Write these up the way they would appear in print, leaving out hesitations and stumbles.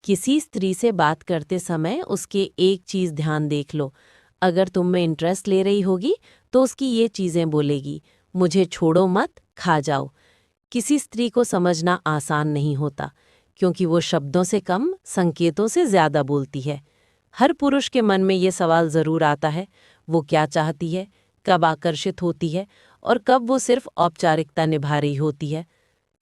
किसी स्त्री से बात करते समय उसके एक चीज ध्यान देख लो। अगर तुम में इंटरेस्ट ले रही होगी तो उसकी ये चीजें बोलेगी, मुझे छोड़ो मत, खा जाओ। किसी स्त्री को समझना आसान नहीं होता, क्योंकि वो शब्दों से कम संकेतों से ज्यादा बोलती है। हर पुरुष के मन में ये सवाल जरूर आता है, वो क्या चाहती है, कब आकर्षित होती है और कब वो सिर्फ औपचारिकता निभा रही होती है।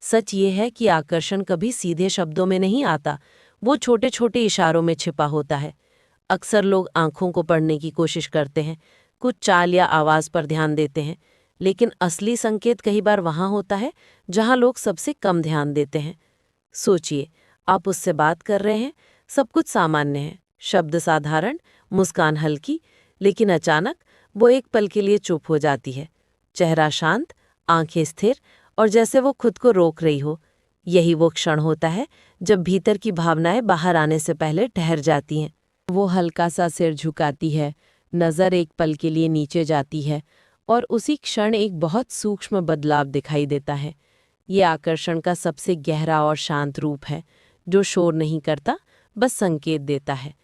सच ये है कि आकर्षण कभी सीधे शब्दों में नहीं आता, वो छोटे छोटे इशारों में छिपा होता है। अक्सर लोग आंखों को पढ़ने की कोशिश करते हैं, कुछ चाल या आवाज पर ध्यान देते हैं, लेकिन असली संकेत कई बार वहां होता है जहां लोग सबसे कम ध्यान देते हैं। सोचिए, आप उससे बात कर रहे हैं, सब कुछ सामान्य है, शब्द साधारण, मुस्कान हल्की, लेकिन अचानक वो एक पल के लिए चुप हो जाती है। चेहरा शांत, आंखें स्थिर और जैसे वो खुद को रोक रही हो। यही वो क्षण होता है जब भीतर की भावनाएं बाहर आने से पहले ठहर जाती हैं। वो हल्का सा सिर झुकाती है, नज़र एक पल के लिए नीचे जाती है और उसी क्षण एक बहुत सूक्ष्म बदलाव दिखाई देता है। ये आकर्षण का सबसे गहरा और शांत रूप है, जो शोर नहीं करता, बस संकेत देता है।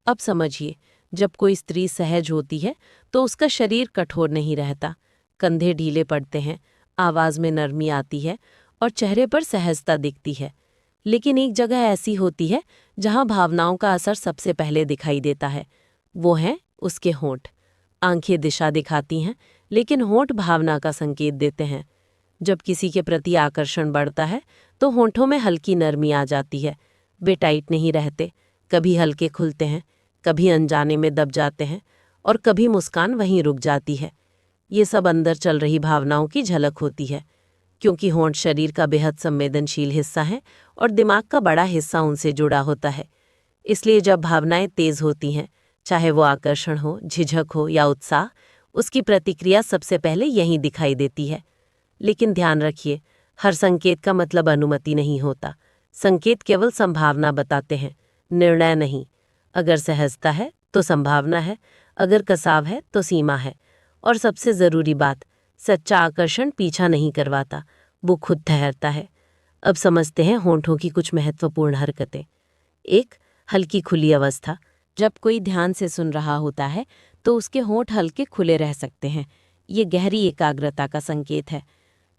अब समझिए, जब कोई स्त्री सहज होती है तो उसका शरीर कठोर नहीं रहता, कंधे ढीले पड़ते हैं, आवाज में नरमी आती है और चेहरे पर सहजता दिखती है। लेकिन एक जगह ऐसी होती है जहां भावनाओं का असर सबसे पहले दिखाई देता है। वो हैं उसके होंठ। आंखें दिशा दिखाती हैं, लेकिन होंठ भावना का संकेत देते हैं। जब किसी के प्रति आकर्षण बढ़ता है तो होंठों में हल्की नरमी आ जाती है। वे टाइट नहीं रहते, कभी हल्के खुलते हैं, कभी अनजाने में दब जाते हैं और कभी मुस्कान वहीं रुक जाती है। ये सब अंदर चल रही भावनाओं की झलक होती है, क्योंकि होंठ शरीर का बेहद संवेदनशील हिस्सा है और दिमाग का बड़ा हिस्सा उनसे जुड़ा होता है। इसलिए जब भावनाएं तेज होती हैं, चाहे वो आकर्षण हो, झिझक हो या उत्साह, उसकी प्रतिक्रिया सबसे पहले यहीं दिखाई देती है। लेकिन ध्यान रखिए, हर संकेत का मतलब अनुमति नहीं होता। संकेत केवल संभावना बताते हैं, निर्णय नहीं। अगर सहजता है तो संभावना है, अगर कसाव है तो सीमा है। और सबसे जरूरी बात, सच्चा आकर्षण पीछा नहीं करवाता, वो खुद ठहरता है। अब समझते हैं होंठों की कुछ महत्वपूर्ण हरकतें। 1. हल्की खुली अवस्था। जब कोई ध्यान से सुन रहा होता है तो उसके होंठ हल्के खुले रह सकते हैं, ये गहरी एकाग्रता का संकेत है।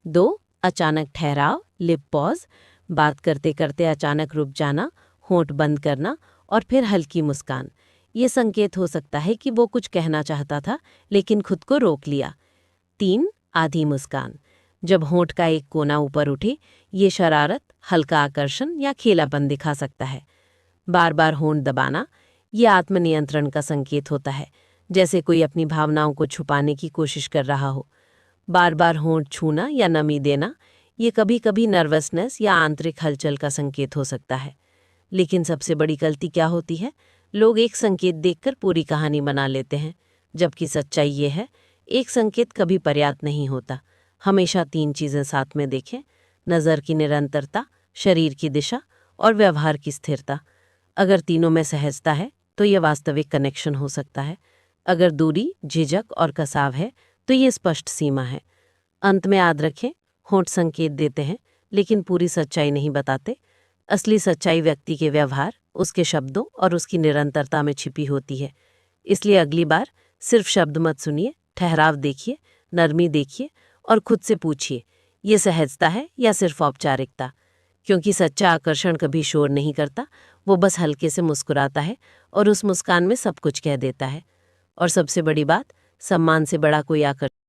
2. अचानक ठहराव, लिप पॉज। बात करते करते अचानक रुक जाना, होंठ बंद करना और फिर हल्की मुस्कान। ये संकेत हो सकता है कि वो कुछ कहना चाहता था लेकिन खुद को रोक लिया। 3. आधी मुस्कान। जब होंठ का एक कोना ऊपर उठे, ये शरारत, हल्का आकर्षण या खेलापन दिखा सकता है। बार बार होंठ दबाना, ये आत्मनियंत्रण का संकेत होता है, जैसे कोई अपनी भावनाओं को छुपाने की कोशिश कर रहा हो। बार बार होंठ छूना या नमी देना, ये कभी कभी नर्वसनेस या आंतरिक हलचल का संकेत हो सकता है। लेकिन सबसे बड़ी गलती क्या होती है? लोग एक संकेत देखकर पूरी कहानी बना लेते हैं, जबकि सच्चाई ये है, एक संकेत कभी पर्याप्त नहीं होता। हमेशा 3 चीजें साथ में देखें: नज़र की निरंतरता, शरीर की दिशा और व्यवहार की स्थिरता। अगर तीनों में सहजता है तो ये वास्तविक कनेक्शन हो सकता है। अगर दूरी, झिझक और कसाव है तो ये स्पष्ट सीमा है। अंत में याद रखें, होंठ संकेत देते हैं लेकिन पूरी सच्चाई नहीं बताते। असली सच्चाई व्यक्ति के व्यवहार, उसके शब्दों और उसकी निरंतरता में छिपी होती है। इसलिए अगली बार सिर्फ शब्द मत सुनिए, ठहराव देखिए, नरमी देखिए और खुद से पूछिए, ये सहजता है या सिर्फ औपचारिकता? क्योंकि सच्चा आकर्षण कभी शोर नहीं करता, वो बस हल्के से मुस्कुराता है और उस मुस्कान में सब कुछ कह देता है। और सबसे बड़ी बात, सम्मान से बड़ा कोई आकर्षण